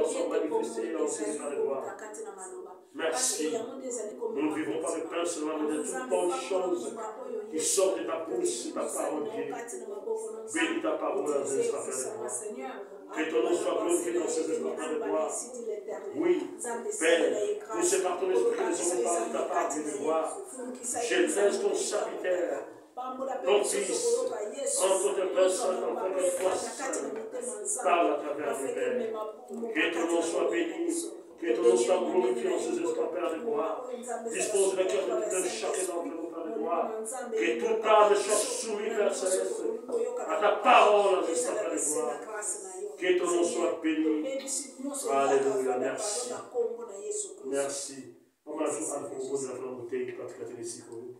gloire soit manifestée dans ces instants de gloire. Merci. Nous ne vivons pas de pain seulement, mais de toutes bonnes choses qui sortent de ta bouche, de ta parole, Dieu. Bénis ta parole dans ces instants de gloire. Que ton nom soit glorifié dans ces instants de gloire. Oui, Père, nous séparons l'esprit que nous avons parlé de ta part, Dieu de gloire. Je laisse ton serviteur, ton fils, entre tes mains saintes, encore une fois, parle à travers le Père. Que ton nom soit béni, que ton nom soit glorifié dans ces instants, Père de gloire. Dispose le cœur de chacun d'entre nous, Père de gloire. Que tout âme soit soumis, Père céleste, à ta parole dans ces instants, Père de gloire. Que ton nom soit béni. Alléluia, merci. Merci. Maman, je vous propose la flamme bouteille pour la ici pour vous.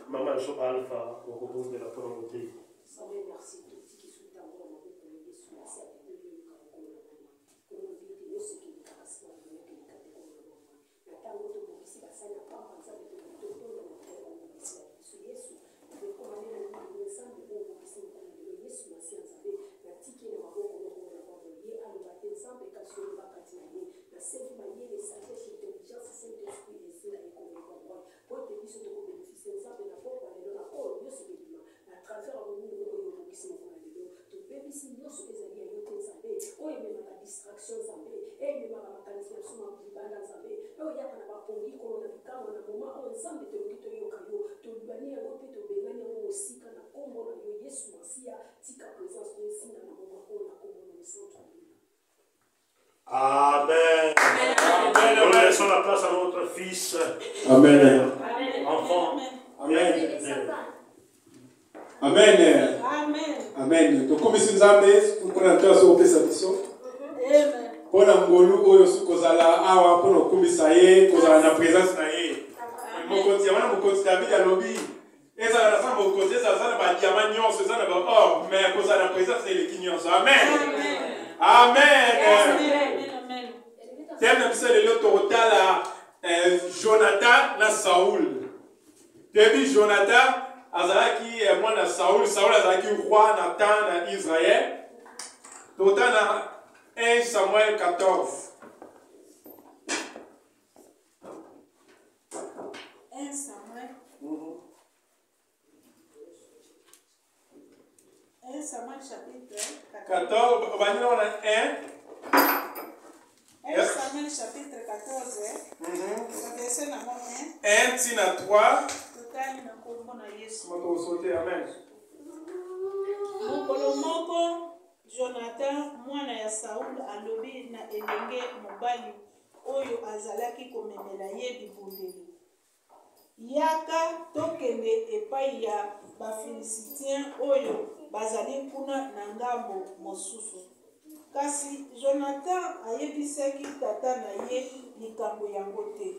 Maman, je suis Alpha, on propose de la flamme bouteille. Merci. Amen. Amen. Nous laissons la place à notre fils. Amen. Enfant. Amen. Amen. Amen. Donc, comme si nous avons fait sa mission. Pour la ngolu oyo sukozala awa pour nos komisaye kozala na présence na ye. Mon côté wana mon côté David a lobby. Eza na sa mon côté ça na ba diamant nyonso ça na ba or mais kozala na présence ele kinyonso. Amen. Amen. Thème na biso lelo totala Jonathan na Saoul. Depuis Jonathan azalaki mwana Saoul, Saoul azalaki roi na temps na Israël. Totala 1 Samuel 14. 1 Samuel. 1 Samuel chapitre 14. On va dire on a 1 Samuel chapitre 14. Verset 1 tina 3. Totali na kombo na Yesu. Moto sauter amen. Mokolo moko Jonathan mwana ya Saul alobi na elenge mobali oyo azalaki komemela ye bibundeli. Yaka tokende epai ya bafilisitien oyo bazali kuna na ngambo mosusu. Kasi Jonathan ayebisaki tata na ye likambo yango te.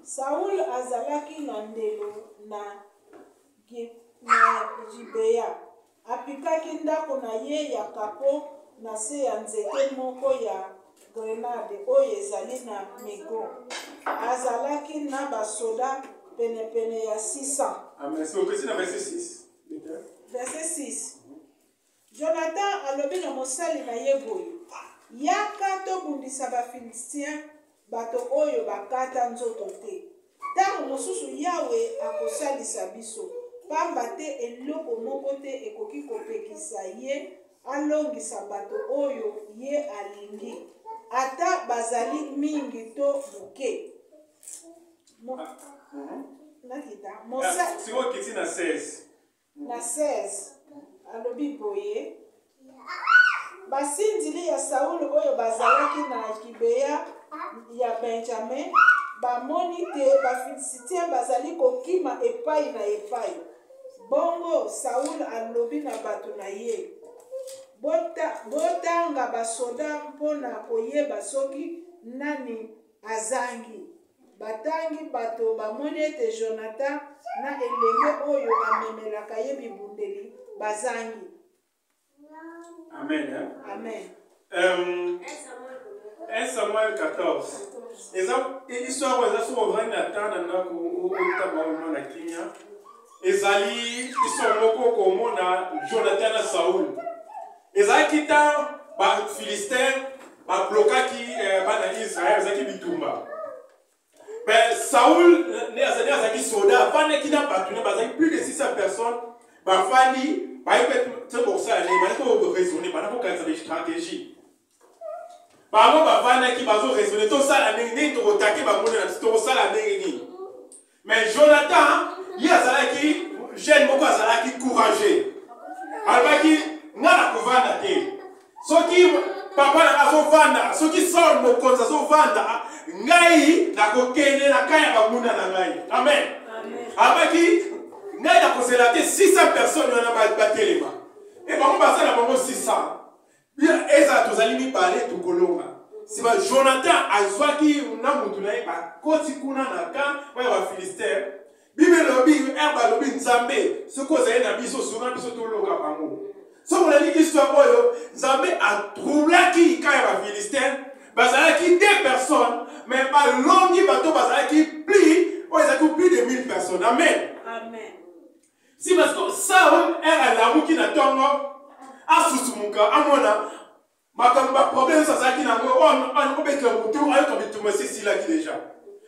Saul azalaki na ndelo na Gibea. Apikaki ndako na ye ya kapo na se ya nzete moko ya grenade oyo ezali na Megon. Azalaki na basoda pene ya 600. Amen. C'est au verset 6. Verset 6. Jonathan alobi na mosali na ye boye. Yaka tobundisa bafilisitien bato oyo bakata nzoto te. Tango mosusu Yawe akosalisa biso. Pamba te eloko moko te ekoki kopekisa ye alongisa bato oyo ye alingi. Ata bazali mingi to buke. C'est quoi qui est na 16? Na 16. Alobi boye. Basindili ya Saul oyo bazalaki na Gibea ya Benjamin bamoni te bafilisitien bazali kokima epai na epai. Bongo Saul alobi na bato na ye. Botanga basoda mpona koyeba soki nani azangi. Batangi bato bamoni ete Jonathan na elenge oyo amemelaka ye bibundeli bazangi. Amen. Hein? Amen. 1 Samuel 14. L'histoire où ils sont revenus à temps où ils na Kenya. Ezali, ils sont moko comme na Jonathan na Saoul. Ezali kita les Philistins, bloquaki Israël, zaki bitumba. Mais Saoul, zaki soda, fane qui n'a pas tenu, plus de 600 personnes, fani, c'est pour ça, il faut raisonner, il faut une stratégie. Par exemple, qui va raisonner, tout ça, la néné, tout attaquer, tout ça, la néné. Mais Jonathan, il y a qui jeune beaucoup à qui courageux. Alors qui n'a la couvanda té. Ceux qui papa na so vanda, ceux qui sont mon compte so vanda, ngai na kokene na kaya bamuna na ngai. Amen. Alors qui ngai na koselater 600 personnes na batelema. Et bango basa na bango 600. Bien eza tozali mi parler to kolonga. Si ba Jonathan azwaki na mutu na ba koti kuna na kan wa Philistins. Bible lobi erba lobi nzambe soko zaye na biso sura biso to loka bango. So on a dit l'histoire oyo nzambe a troublaki ka ya Philistins bazalaki 2 personnes mais ba longi bato bazalaki plus de 1000 personnes. Amen. Amen. Si parce que Saul era la muki na tongo asusumuka amona makamba problème ça zaki na ngo on obeka mutu ayo to bituma sisi la ki déjà.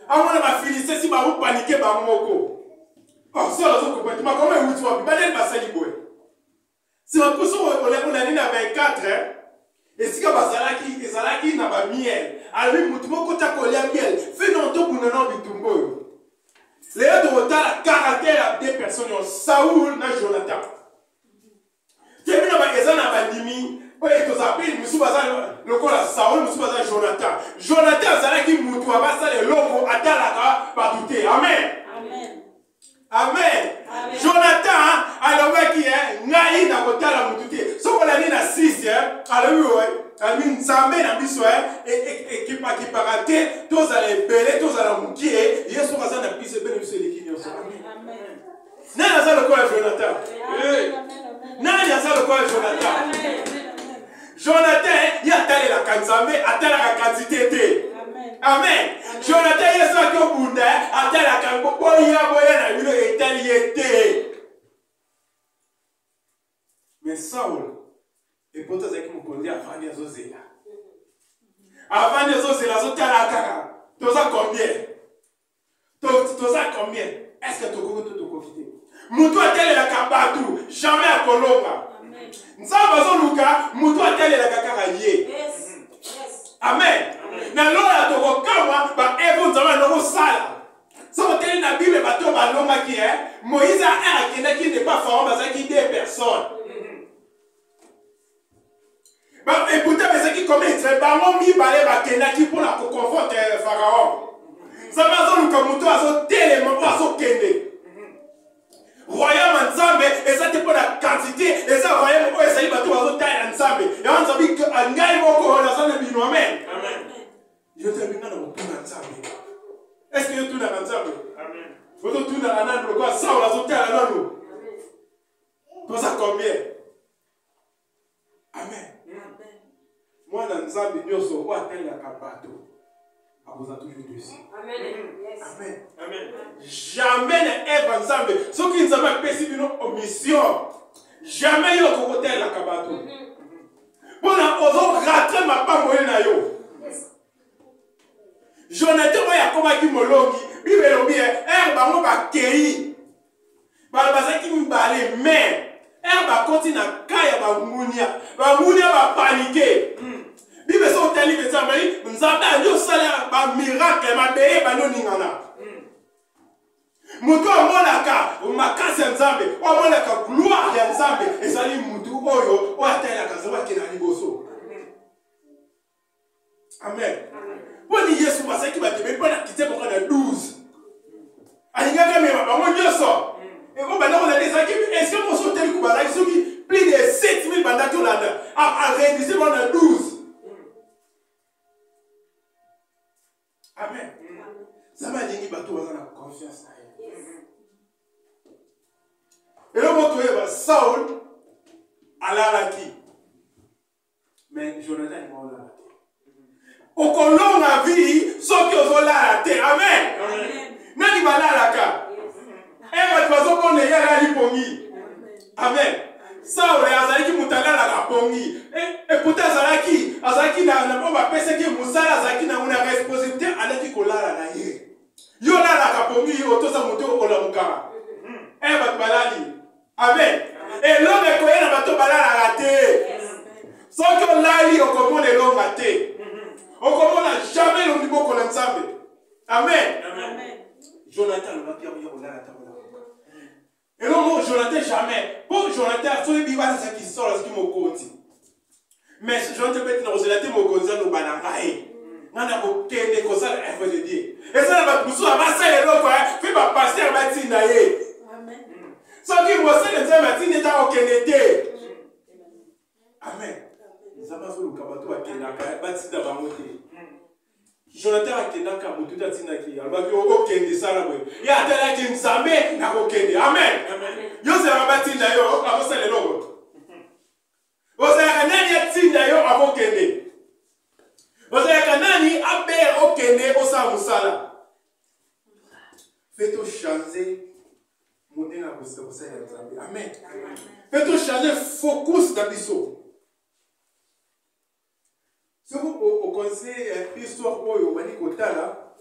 Amona ba Philistins si ba paniquer ba moko. Oh, ça, là, comment est-ce que tu vas faire? Si on a dit 24, et si on a dit miel, alors lui, miel, fait longtemps pour nous bitumbo. Les autres ont la caractère des personnes, Saoul et Jonathan. Tu as vu dans bandimi, le col Saoul, Jonathan. Jonathan, c'est qui moutou, le logo, atalaka, batouté. Amen. Amen. Jonathan, alors qui est ngai na kotala mututi. So on a dit na 6 alors oui, nzambe na biso et qui parate, tous allez belé, tous allez mukie, yeso kaza na biso bénéfice de kinyo. Amen. Nana ça le quoi Jonathan? Nana ça le quoi Jonathan? Jonathan, il a telle la kanzambe, a telle la quantité. Amen. Jonathan, il est sorti au bout à tel à Kambo, boya na une étaliété. Mais Saul, et pour toi, c'est qui me connaît avant les osés là. Avant les osés là, c'est la kaka. Tu as combien? Tu as combien? Est-ce que tu as profité? Moutou a tel la kabatu, jamais à Colomba. Nous avons Luka, Moutou a tel la kaka yé. Amen. Na lola to kama ba evo nzama no sala. So tele na Bible ba to ba longa ki Moïse a qui n'est pas pharaon ba qui 2 personnes. Ba écoutez mais qui comment être ba mo mi balé ba qui pour la confronter pharaon. Ça va zo luka muto azo tele mo azo kende. Royaume nzambe et ça pour la quantité et ça royaume o ezali ba to azo taille nzambe. Et on sabi que ngai moko na sana bino amen. Amen. Je termine dans mon tour d'ensemble. Est-ce que je tourne dans l'ensemble? Amen. Vous tournez dans l'ensemble, quoi? Ça, on a sauté à l'ensemble. Tout ça combien? Amen. Moi, dans l'ensemble, nous sommes au atteindre la cabato. À vous a toujours dessus. Amen. Amen. Amen. Jamais n'est ensemble. Ce qui nous a fait une mission. Jamais il y a au côté la cabato. Bon, on a raté ma part moyenne à yo. Jonathan a combattu Molongi, Bible lobi ba mo ba kei. Ba bazaki mbale mais ba continue na kaya ba munia ba paniquer. Bible so teli betamai, nzamba ndio sala ba miracle ma beye ba no ningana. Mutu amonaka makasi nzambe, amonaka gloire ya nzambe, ezali mutu oyo o atela kazawa kina liboso. Amen. Pour dire Yesu parce qu'il va te mettre pas quitter pour la 12. Alinga mais maman Dieu sort. Et bon maintenant on a des équipes est-ce que mon son tel coup là ils ont plus de 7000 bandato là à réduire pour la 12. Amen. Ça m'a dit bateau dans la confiance. Et le mot que Saul à la qui. Mais Jonathan il va là. Au colon la vie, sauf que vous la terre. Amen. Nani va la ka. Et votre oiseau qu'on est là, il pongi. Amen. Saul azalaki mutala la pongi et pourtant azalaki na bomba pese ki musala azalaki na una responsabilité alaki kolala na ye yo la la pongi otosa moto ola mukara bat balali amen et l'homme koyena bato balala raté sans que lali okomona l'homme raté okomona jamais le niveau ko nzambe amen amen Jonathan le mapia yo kolala ta. Et non, Jonathan jamais. Pour Jonathan, tout le monde ça qui sort, ce qui me compte. Mais Jonathan peut être dans le mon conseil au banangaï. On a aucun des conseils à faire de dire. Et ça va pousser à masser les lois, fait ma pasteur Matinaye. Amen. Sans qui moi c'est le Matinaye dans aucun été. Amen. Ça va faire le cabato à Kenaka, Batina va monter. Jonathan a Kenaka, Moututa Tinaki, elle va dire aucun des salabres. Il y a tel qui nous amène, n'a aucun des. Amen. Yo se rabati na yo avosa le logo. Oza kanani atinda yo avokende. Oza kanani abe okende osa musala. Faites-vous changer mon na kosa kosa ya Nzambe. Amen. Faites-vous changer focus d'abissou. Si vous au conseil histoire oyo bani kotala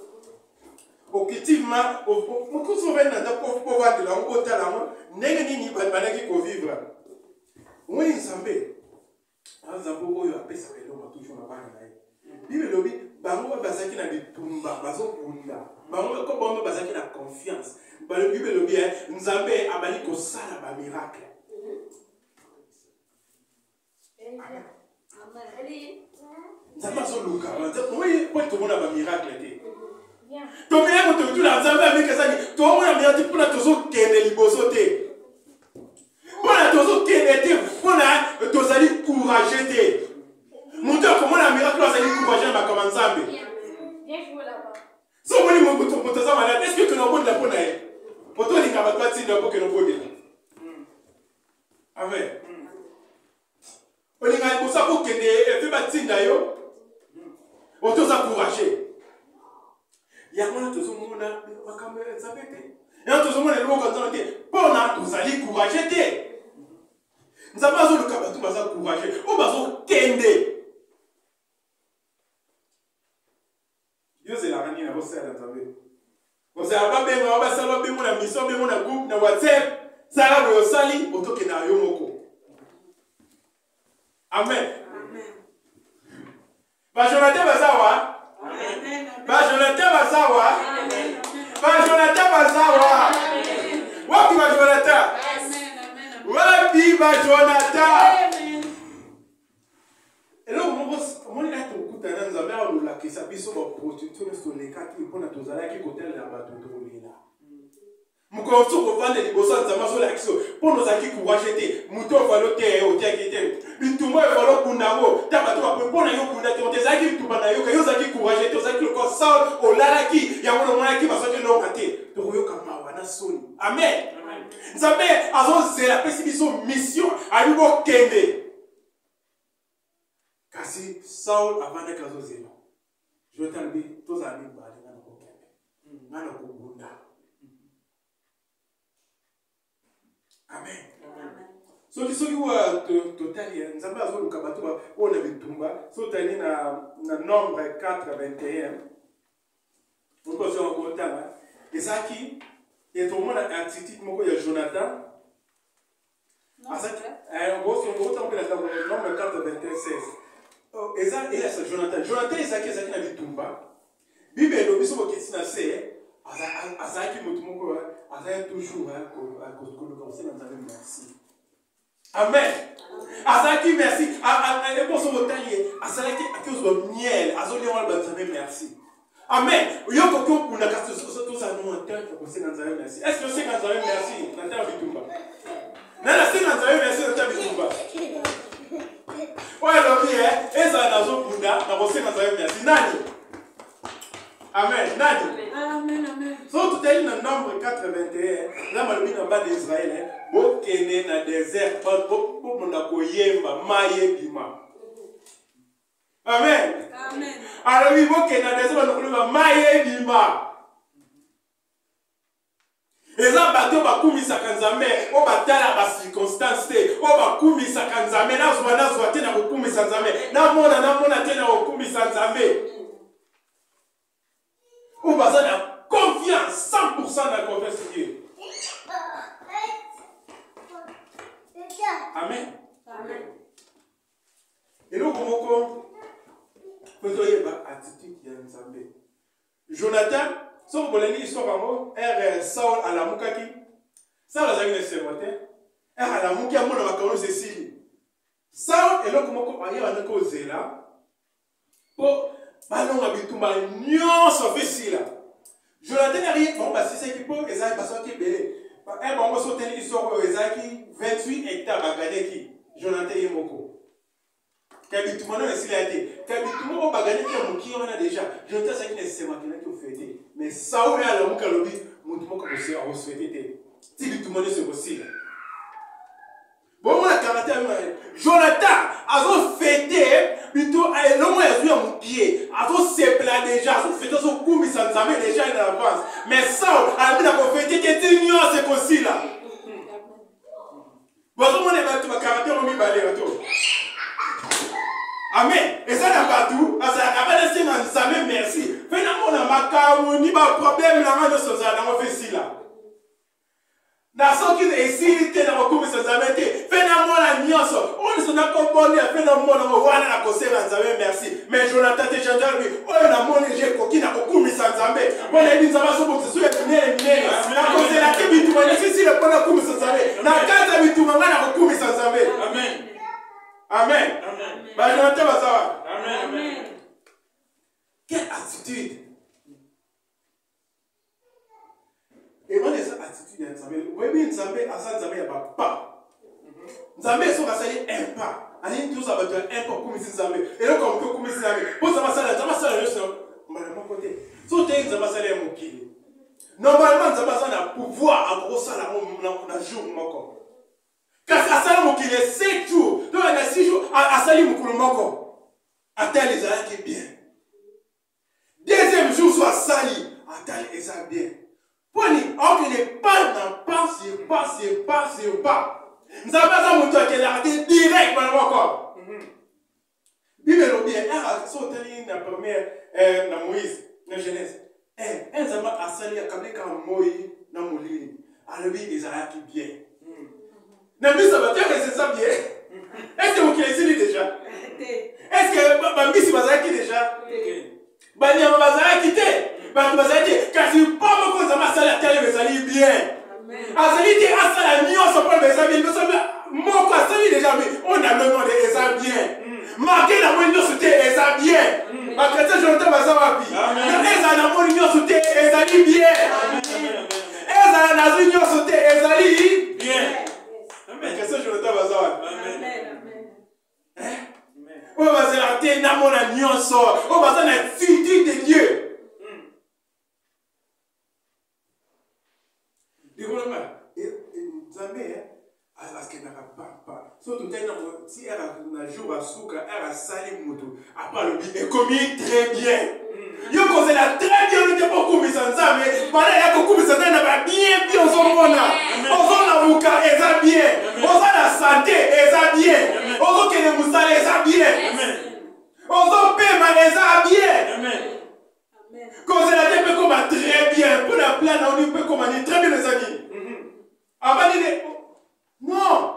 objectivement au ko so vena da ko vendre la on kotala ndenge nini banaki ko vivre. Oui Nzambe. Nzambe oyo apesa eloko toujours na bana na ye. Bible lobi bango bazaki na bitumba bazo kunda. Bango ko bango bazaki na confiance. Ba le Bible lobi Nzambe abali ko sala ba miracle. Amen. Nzambe so luka. Oui, pour tout le monde ba miracle té. Donc il y a tout la Nzambe avec ça tout le monde a dit pour la toujours kende liboso té. Pour la toujours kende té, pour la tozali courage té. Monteur comment la miracle azali courage ba comme Nzambe. Bien joué là-bas. So moni mo to za malade, est-ce que tu n'as pas de la pona e? Poto ni ka ba twati ndo ko ke no bode. Amen. Olinga ko sa ko kende e fe batinda yo. Oto za courage. Yamona tozomona makambo ya Nzambe te. Ya tozomona eloko nzambe te. Pona tozali courage te. Nzambe azoluka bato baza courage. O bazo kende. Dieu la rani na bosala Nzambe. Bosala ba benga ba sala bengo na mission bengo na groupe na WhatsApp. Sala boyo sali otoke na yo moko. Amen. Amen. Ba Jonathan bazawa. Amen. Ba Jonathan bazawa. Amen. Ba Jonathan bazawa. Wapi ba Jonathan? Amen. Wapi ba Jonathan? Amen. Elo mo ni ato kutana Nzambe a lula kisa biso ba prostitution so le kaki pona tozala ki kotel na bato tolila. Mukonso ko vande liboso Nzambe so la kiso pono za ki courage te muto valo te o te ki te bitumbo valo kundango ta bato ba pona yo kunda te o te za ki tubana yo ka yo za ki courage te za ki ko Saul o lala ki ya mono mona ki baso ke no kate to yo kama wana soni. Amen. Nzambe azo zela pesi biso mission ali bo kende. Kasi Saul avanda kazo zela. Je t'albi to za ni ba na ko kende. Ngana ko bunda. Amen. So qui wa totali Nzambe azoluka bato ba ona bitumba so tani na nombre 4:21 on peut se rencontrer ezaki et tout le monde a attitude moko ya Jonathan azaki on va tomber dans le nombre 4:26 eza et ça Jonathan ezaki na bitumba Bible elobi so bokiti na se azaki mutu moko azaki toujours à cause de Nzambe merci. Amen. Azaki merci. Et pour son taillé, azaki à cause de miel, azoli on va Nzambe merci. Amen. Yo koko kuna kaso tout ça nous en terre pour c'est Nzambe merci. Est-ce que c'est Nzambe merci na terre bitumba? Na c'est Nzambe merci na terre bitumba. Ouais lobi eza nazo bunda na c'est Nzambe merci. Nani? Amen. Nani? Amen, amen. So tout est dans le nombre 4:21. Là, malgré le bas d'Israël, bon kene na désert, bon mona koyemba, maye bima. Amen. Amen. Alors oui, bon kene na désert, bon koyemba, maye bima. Et là, bateau va courir sa kanzame, on va taler la circonstance, on va courir sa kanzame, na zwa te na courir sa kanzame, na mona te na courir sa kanzame. On va avoir confiance, 100% dans la confiance en Dieu. Amen. Amen. Et nous, comment vous avez une attitude qui est ensemble. Jonathan, si vous voulez une histoire en Saul à la Moukaki, ça vous avez une histoire, à la Moukaki, on va connaître Cécile. Saul, et là, comment vous voyez, on a causé là, pour, ballon à bitumba, nyon, ça fait si là. Jonathan n'a rien, bon, bah, si c'est qui peut, et ça, parce qu'il est belé. Eh, bon, on va sauter une histoire où Ezaki, 28 hectares à gagner qui Jonathan et Moko. Kabitouma, non, s'il a été. Kabitouma, on va gagner qui on a déjà. Jonathan, c'est qui nécessairement qui a fait. Mais Saoul, à la Moukalobi, Moutouma, comme c'est à souhaiter. Si Bitouma, c'est possible. Bon, on a caractère. Jonathan, a fêté, plutôt, l'homme a joué à mon pied. A se plat déjà, a fêté son coup, mais ça nous amène déjà en avance. Mais Saul, a mis la fêté qui est ignorant, c'est possible là. Bon, on est battu, ma caractère, on est balé. Amen. Et ça n'a pas tout. Ça a laissé ma merci. Finalement, on a ma carouni, ma problème, là, on a fait ci là. Dans ce qui est ici, tu es dans le coup, mais ça n'a été. Finalement, la nuance, on ne s'en a pas bonné, finalement, on a la conseil, merci. Mais Jonathan, tu es gentil, on a mon j'ai coquine à beaucoup, mais ça n'a pas été. On a dit, ça va se faire, c'est sûr, la conseil, la qui tu m'as dit, si le point à coup, mais ça n'a pas été. La carte, tu m'as dit, à beaucoup, mais ça n'a pas été. Amen. Amen. Bah, Jonathan va savoir. Amen. Quelle attitude. Et moi, les attitudes, vous voyez bien, Nzambé, à ça, Nzambé, il n'y a pas. Nzambé, ils sont rassemblés un pas. Allez, tous ça va être un pas comme ici, Nzambé. Et là, comme ici, Nzambé. Pour ça, Nzambé, on va mon côté. Si on est Nzambé, ça est mon kili. Normalement, Nzambé, ça a pouvoir, en gros, ça, on a jour, mon corps. Car ça, mon kili, 7 jours. Donc, il y a 6 jours, à salir mon coulon, mon corps. Attends, les arrêts qui est bien. Deuxième jour, soit sali. Attends, les arrêts bien. Poni, alors qu'il n'est pas dans pas. Nous avons besoin de moteur qui est arrêté direct dans le corps. Bible est bien, elle a sauté la première, dans Moïse, dans Genèse. Elle a sali à Kabé quand Moïse, dans Moulini. Alors lui, ils ont qui bien. Nabi, ça va te faire ça bien. Est-ce que vous connaissez déjà? Est-ce que Bambi, c'est Bazaki déjà? Bani, on va quitter. Car si pas beaucoup de ma salle à télé, mais ça lit bien. Azali dit à ça la nuit, on se prend mes amis. Mon quoi, ça lit déjà, mais on a le nom de Eza bien. Marqué la mounion sur Eza bien. Ma chrétien, je n'entends pas ça, ma fille. Eza la mounion sur Eza bien. Eza la mounion sur Eza bien. Ma chrétien, je n'entends pas ça. On va se rater dans mon alliance. On va se la attitude de Dieu. Parce qu'elle n'a pas. Surtout si elle a un jour à Souka, elle a salé moto. Après le bien, elle commis très bien. Yo conseille la très bien, on n'était pas commis sans ça, mais pendant qu'elle a commis sans ça, elle n'a bien, on s'en mona. On s'en l'avocat, elle a bien. On s'en la santé, elle a bien. On s'en qu'elle est moussale, elle a bien. On s'en paiement, elle a bien. Conseille la tête peut commander très bien. Pour la plane, on peut commander très bien les amis. Avant de non.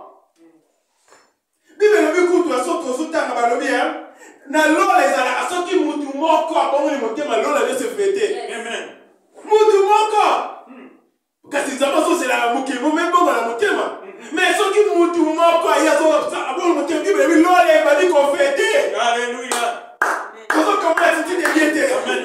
Bible le biku tu asoto sotanga balobi hein. Na lola ezala asoki mutu moko apongo ni motema lola de se fêter. Amen. Mutu moko. Kasi zama so c'est la muke mo même bongo la motema. Mais soki mutu moko ya so abongo motema Bible bi lola ba di ko fêter. Alléluia. Comment comment tu te bien. Amen.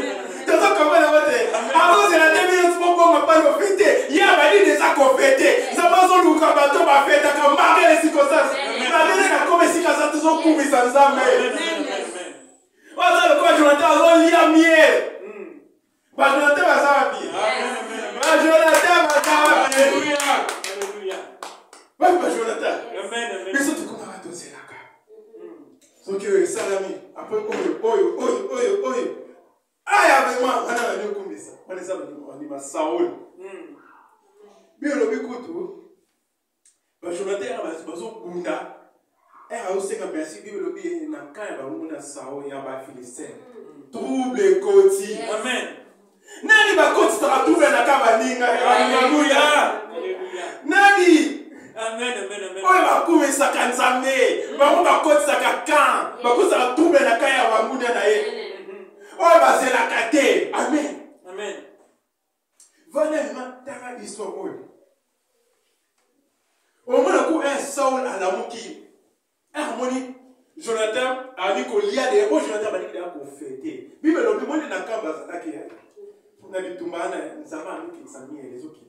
T'as comment la voter. Avant c'est la dernière fois qu'on m'a pas le fêter. Il y a pas dit déjà qu'on fêter. Ça va son luka bateau va fêter comme marquer les circonstances. La dernière comme si ça tous ont couru sans jamais. Voilà le quoi Jonathan on lit à miel. Bah Jonathan va ça bien. Bah Jonathan va ça. Alléluia. Alléluia. Ouais bah Jonathan. Amen. Mais surtout comment va c'est là. Donc salami après oyo. Ah, avec moi, on a un comme ça. On est ça, on dit ma Saoul. bien le bikutu ba Jonathan bazo bunda era osenga merci bible lobi na kaya ba muna sao ya ba Philistin trouble koti amen nani ba koti ta trouble na kaba ninga haleluya nani amen amen amen oye ba kume saka nzambe ba ba koti saka kan ba ko saka trouble na kaya ba muna na ye oye ba zela kate amen amen voilà matanga histoire oye au moins ko un Saul à la muki harmonie Jonathan a dit qu'il y a des bons Jonathan a dit qu'il y a qu'on fêter bible le monde na kamba zaki na bitumba na nzama niki sami les autres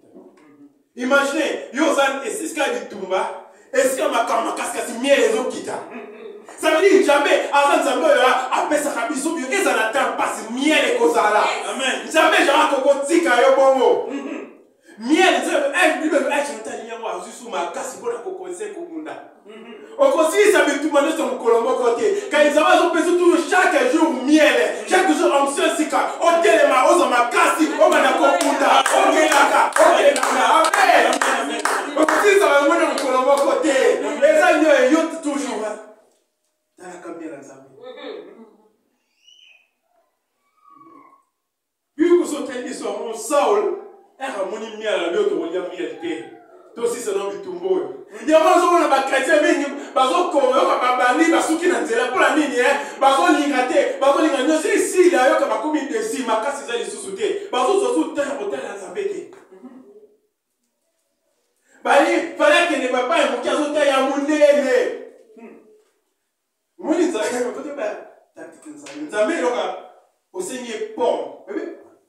imaginez yozan et c'est ce qu'a dit tumba est-ce que ma kama kaskasi mie les autres kita ça veut dire jamais avant nzambe a pesa kabiso bio ezala temps passe mie les kozala amen jamais jara koko tika yo bongo miel c'est bible Jonathan yango azusu makasi bona kokonse komunda aussi ça me tout mané sur mon colombo côté quand ils avaient pesé tout chaque jour miel chaque jour on se sika on telema oza makasi on mana komunda on gelaka amen aussi ça me mané mon colombo côté et ça yo toujours dans la caméra nzambe puis que so tandi so Saul harmonie miel la to lia miel te to si c'est dans bitumbo il y a pas zo na ba chrétien mingi bazo ko yo ka babali basuki na nzela pour la nini bazo lingate bazo lingano si la yo ka ba komi de si makasi za lisusu te bazo zo te hotel na zabete bali fallait que ne papa et mon kazo ta ya munene muni za ko te ba tactique nzambe yo ka osenye pomme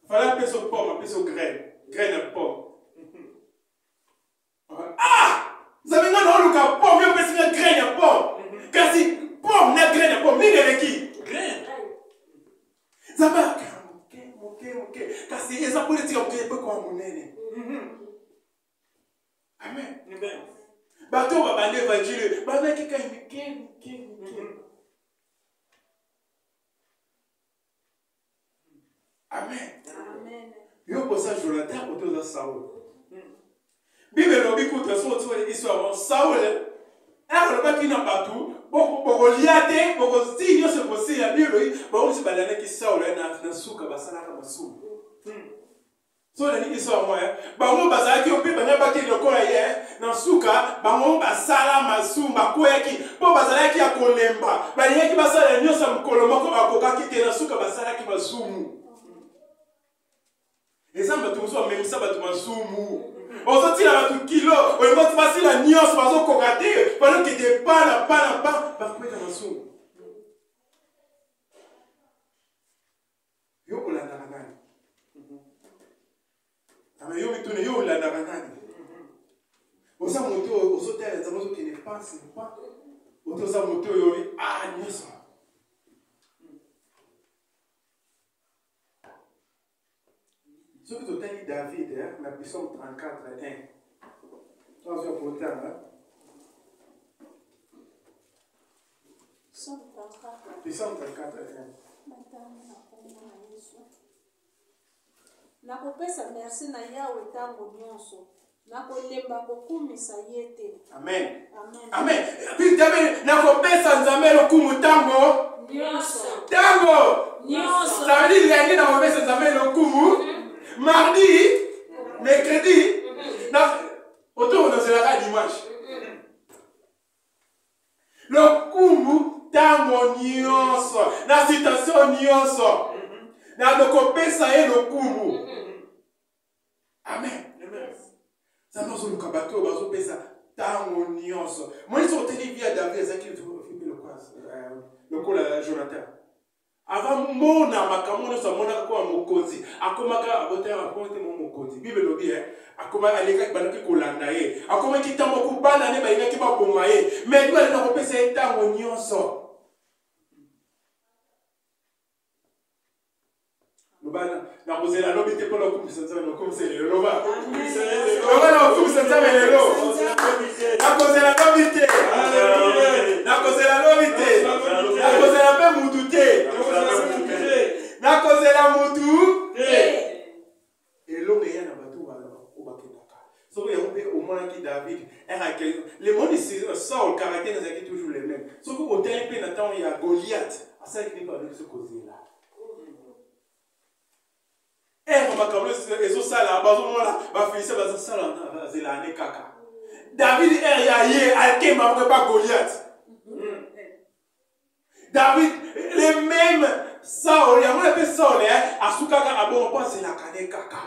fallait appeler so pomme appeler so graine à pomme. Ah! Vous avez un nom de pomme, vous avez une graine à pomme. Car si pomme n'a graine à pomme, ni de qui? Graine. Ça va. Ok. Car si les apôtres ont été comme mon nez. Amen. Bateau va bander l'évangile. Bander quelqu'un. Amen. Yo pour ça Jonathan autour de Saul. Bible no biku traso tu histoire Saul le pas qui n'a pas tout boko liate boko sinyo se posi ya Bible ba on se balana ki Saul na suka basala ka masu. So la ni histoire moi ba on bazala ki ope bana ba ki lokolo ye na suka ba on basala masu ba ko yaki po bazala ki ya kolemba ba yaki basala nyosa mukolo moko akoka ki te na suka basala ki masumu. Et ça me trouve même ça va te masumu. On sortit là tout kilo, on va te passer la nuance parce qu'on cocaté, pendant que t'es pas bah quoi dans masumu. Yo on la nani. Mais yo mitone yo la nani. On sa moto au hôtel ça moto qui ne passe pas. Auto sa moto yo nuance. Ce que tu as dit David, la puissance 34, 1. Attention pour le terme. Puissance 34, 1. Nakopesa merci na yawe tango nyonso. Nakolemba kokumisa yete. Amen. Amen. Puis David nakopesa nzambe lokumu tango nyonso. Tango nyonso. Ça veut dire lundi nakopesa nzambe lokumu. Mardi, mercredi, autour de la dimanche. Le kumbu tango nyonso, na citation nyonso. Na dokopesa ye le kumbu. Amen. Ça nous a kabato bazo pesa tango nyonso. Moi ils ont tenu via David ça qui le quoi le Jonathan. Avant mona makamona sa mona kwa mokonzi akomaka abotera akonte mo mokonzi bible lobi akoma aleka banaki kolanda ye akoma kitambo kubana ne bayina ki baboma ye mais lui ali na kopesa etango nyonso lobana na kozela lobi te pona kumisa nzambe no komisa le loba na kumisa nzambe le lo na kozela lobi te na kozela lobi te na kozela pe mutu te na kozela mutu et l'homme est un bateau au bakendaka so ya Le monde sort le caractère est toujours les mêmes. Sauf qu'au tel il y a Goliath. À ça qui n'est pas avec ce côté-là. David pas Goliath. David, les mêmes Saul, il y a un peu Saul, à Soukaka, à bon, on pense c'est la Kane Kaka.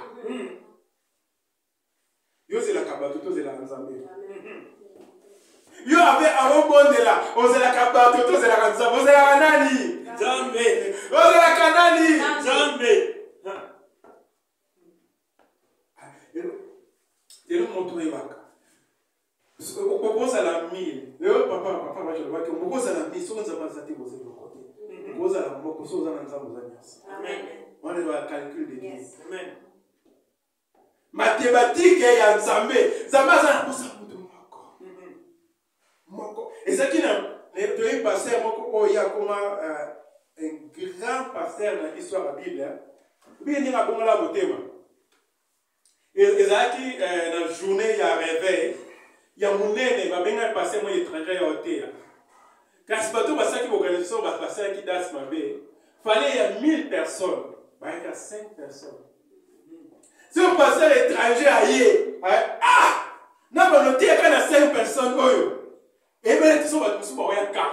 Yo, c'est la Kabato, c'est la Nzambe. Yo, avait un bon de là, on c'est la Kabato, c'est la Nzambe, on c'est la Kanani. Nzambe. On c'est la Kanani. Nzambe. Et le montre est vaca. On propose à la mille. Papa, moi je le vois que on propose à la mille. Si on ne sait pas ça, tu vas se côté. On propose à la mort, on s'en Amen. On est dans le calcul de Dieu. Amen. Mathématiques, il y a Nzambe. Nzambe, ça n'a pas ça pour tout moko. Et ça qui n'a pas passé, il y a comme un grand pasteur dans l'histoire de la Bible. Bien, il y a comme la motéma. Et ça qui, dans la journée, il y a un réveil. Il y a mon nez, il va bien passer moi étranger à hôtel. Quand c'est pas tout ça qui organisation va passer qui danse ma baie. Fallait il y a 1000 personnes. Il y a 5 personnes. Si on passait à l'étranger ailleurs, non mais l'hôtel quand il y a 5 personnes et bien tout ça va tout ça va cas.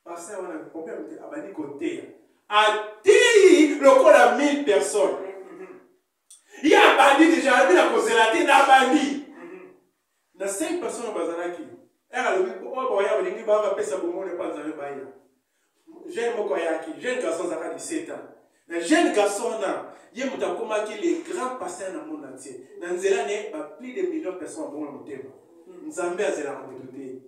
Parce qu'on a combien de abani côté. A dit le corps à 1000 personnes. Il y a un bandit déjà, il a causé la tête d'un bandit. Il y a 5 personnes au Bazanaki. Jeune garçon, ça a 17 ans. Le jeune garçon, il y a les grands pasteurs dans le monde entier. Dans le Zélande, il y a plus de millions de personnes dans le monde. Nzambe a zéla mboutoute.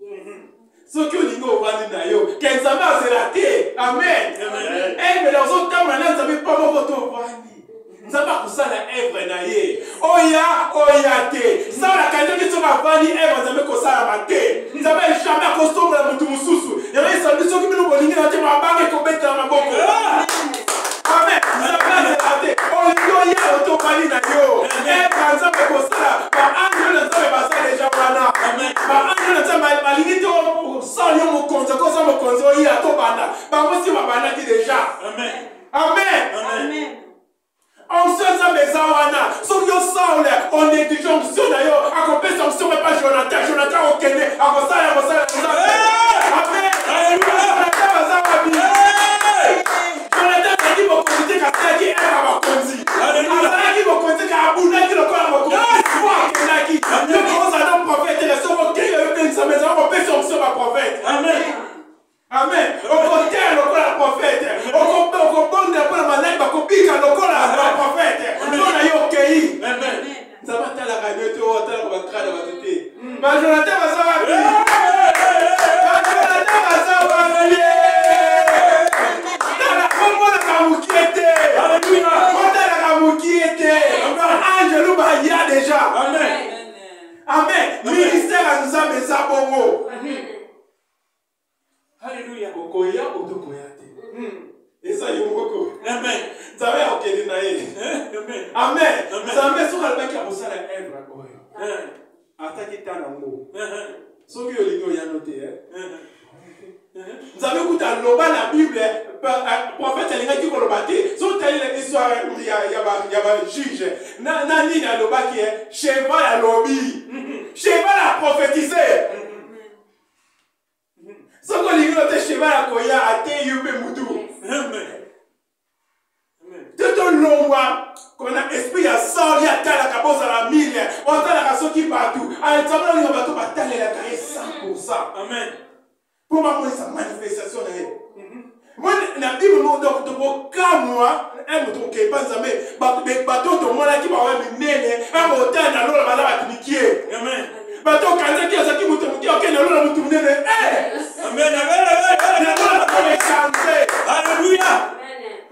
Ce qui est au Vandinayo, que Nzambe a zéla té. Amen. Eh, mais dans ce temps, maintenant, Nzambe pas mon voto au Vandi. Nzambe a poussé la œuvre naïe. Oya té. Ça, la qualité qui sont à Vandi, Nzambe a ça à maté. Nzambe a jamais accostumé à Moutou Moussoussou. Il y a des solutions qui nous bolingent dans ma banque et qu'on met dans ma boko. Amen. Nzambe a zéla té. Oya auto Vandi nayo. Nzambe a ça. Par ange, Nzambe a ça déjà voilà. Amen. Par ange, Nzambe a malinité au sol yo mo konza ko sa mo konza o ya to bana. Ba mo si ma bana ki déjà. Amen. Amen. Amen. On se sent les awana. So yo Saul, on est du genre sur d'ailleurs. A compter sanction mais pas Jonathan. Jonathan au Kenya. A ko ça. Amen. Alléluia. Jonathan a dit mon comité ka ça qui est à konzi. Alléluia. A dit mon comité ka abuna ki le ko ma konzi. Wa ki. Yo commence à non prophète les so ko ke yo ben ça mais on peut sanction ma prophète. Amen. Amen. On compte le prophète. On compte pour la manette ba ko bika le prophète. On a yo kei. Amen. Ça va ta la radio to ta la ba krada ba tuté. Ma Jonathan va ça va. Jonathan va ça va. Ta la kombo la kamukiete. Alléluia. Ta la kamukiete. Angelo ba ya déjà. Amen. Amen. Ministère à nous a ça bongo. Amen. Alléluia. Okoya otokoyate. Et ça y est beaucoup. Amen. Ça va ok dinaye. Amen. Amen. Ça va sur le mec à bossa la œuvre oyo. Attaquer ta nango. So que le gars y a noté Vous avez écouté la Bible, prophète Elinga qui kolobati, so telle l'histoire il y a juge. Nani na lobaki cheval a lobby. Cheval a prophétisé. So que les gars cheval a koya a te yupe mutu. Amen. Tout le long qu'on a esprit à sort, il y a tel à cabosa la mille, on a la raison qui partout. À l'examen, il y a bateau bataille la carré 100%. Amen. Pour moi, c'est sa manifestation. Moi, la Bible nous donne de cas moi, un mouton qui est pas jamais, bateau de moi là qui va avoir une nene, un moteur dans l'eau, la va niquer. Amen. Bateau quand qui a ça qui mouton qui a qu'un l'eau, la mouton nene. Amen. Alléluia.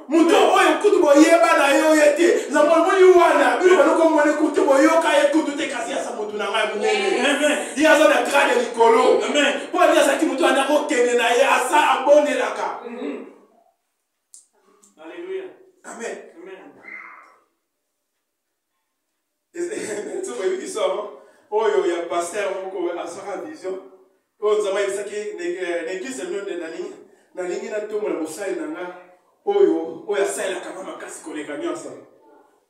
Mouton, écoute, boyeba na yo yete. Zamon mo yuana, bi ba ko mo ne kutu boyo ka écoute te kasi asa mouton na ngai munene. Amen. Il y a ça na grade likolo. Amen. Pour dire ça qui mouton ana ko kene na ye asa abonne la ka. Alléluia. Amen. Amen. Tu vois il sort. Oh yo ya pasteur la vision. On nous a dit que l'église est mieux de la ligne na tomo la mosai nanga oyo asala kama makasi koleka nyonso.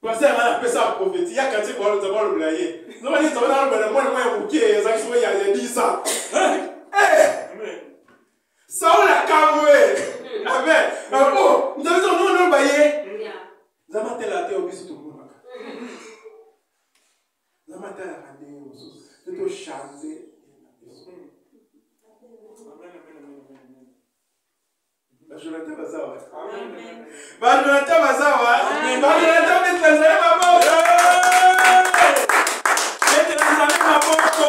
Parce que on a fait ça prophétie, ya kanti ko nous avons le blayer. Non mais nous avons le moi bukie za kiso ya dit ça. Amen. Ça on la kamwe. Amen. Oh, nous avons non bayer. Zamate la te obisu tout le monde. Zamate la rade oso. Tu dois changer. Jonathan Bazawa. Amen. Jonathan Bazawa. Jonathan Betlanzale Maboko. Betlanzale Maboko.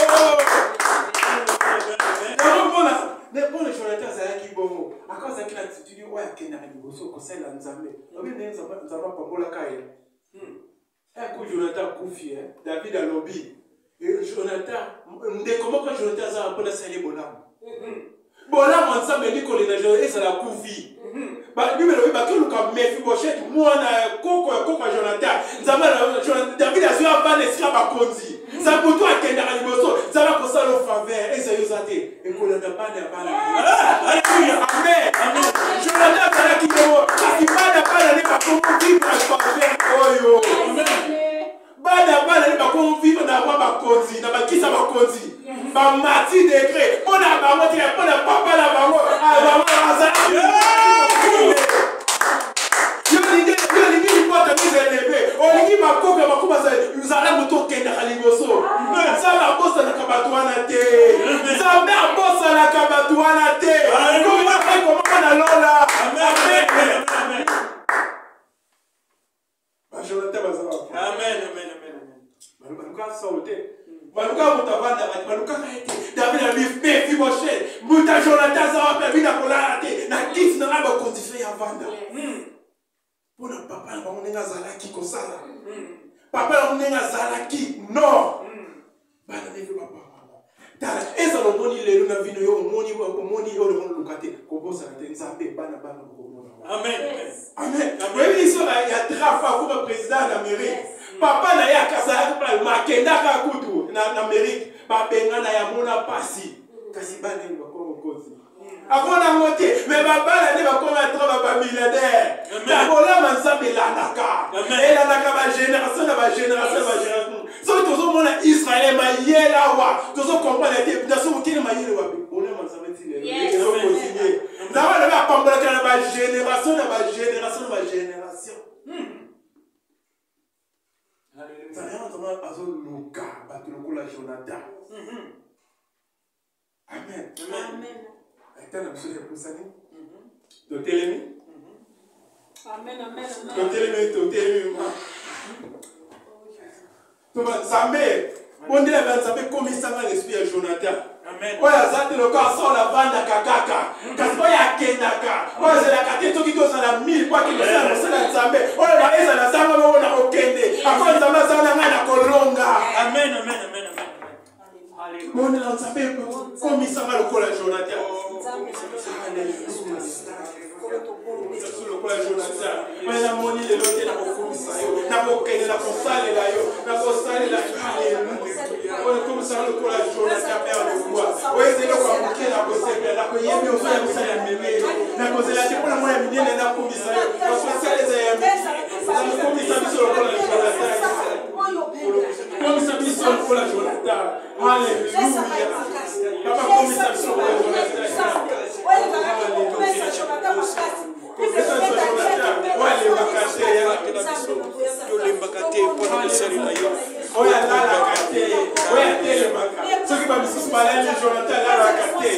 Bon, le Jonathan Zayaki Bongo. À cause de l'attitude, ouais, qu'il a une bosso, qu'on sait la Nzambe. On vient de Nzamba Pambola Kaya. Un coup, Jonathan Koufi, David a lobby. Et Jonathan, comment que Jonathan Zayaki a pas salé Bonam? Bon là on s'en dit qu'on est et ça la couvi. Bah lui mais bah que le cas mais Fibochette moi na koko Jonathan. David a su avant l'esclave à Konzi. Ça pour toi Kenda Aliboso, ça va pour ça le faveur et ça y est et qu'on n'a pas alléluia. Amen. Amen. Jonathan ça qui qui pas n'est pas comment vivre à faveur oyo. Amen. Bana ni bako vivre na roi bakonzi na bakisa bakonzi ba mati décret on a ba moti on a papa la bango azali yo lingi porte mise élevé on lingi bakoka bakuba ça uzala moto kenda kaligoso ça la bossa na kabatwana te ça mère bossa na kabatwana te comment na lola amen amen Jonathan Bazawa. Amen, amen, amen, amen. Baluka sauté. Baluka mutavanda, baluka été. David a mis Fibochette. Muta Jonathan Zawa permis na kolarate. Na kit na ba kondife ya vanda. Pona papa na on nga zalaki kosala. Papa na nga zalaki non. Bana nevi papa. Tala eza lo moni lelo na vino yo moni yo le moni lukate ko bosa na Nzambe bana ko. Amen. Amen. Amen. Il y a Trafa comme président d'Amérique. Papa na ya kasa ya makenda ka kutu na Amérique. Papa ngana ya mona pasi. Kasi bana ni bako kozi. Akona ngote mais baba na ni bako na trop ba millionnaire. Tabola manzambe la naka. Et la naka ba génération na ba génération. So tozo mona Israël ma yela wa. Tozo comprendre que dans ce mukini ma yela wa. Ona manzambe ti le. Ça va lever à Pambola qui a ma génération, génération. Ça n'a rien entendu à ce Luka, à tout le Jonathan. Amen. Amen. Attends, monsieur le Poussani. Totélémi. Amen, amen, amen. Totélémi. Zambé, on dit la Zambé comme il s'en va l'esprit à Jonathan. Amen. Oya zate le corps sans la bande kakaka. Kasi oya kendaka. Oya zela kate toki to sana 1000 kwa ki mesa no sana Nzambe. Oya ba eza na sanga mo na okende. Akon Nzambe sana nga na kolonga. Amen, amen, amen, amen. Alléluia. Mon Nzambe comme ça va le kola Jonathan. Sur le kola Jonathan. Oya moni le lote na kokumisa yo. Na kokende na kosale la yo. Na kosale la Alléluia. Oya comme ça le kola Jonathan père le roi. Oya zelo kwa mukela kosepela na koyembi ofaya musala memelo. Na kozela te pona moya minene na komisa yo. Na kosala za ya minene. Na komisa biso le kola Jonathan. Komisa biso le kola Jonathan. Alléluia. Papa komisa biso le kola Jonathan. Oya la la kate, oya tele maka. Ceux qui va me souffler les Jonathan la la kate.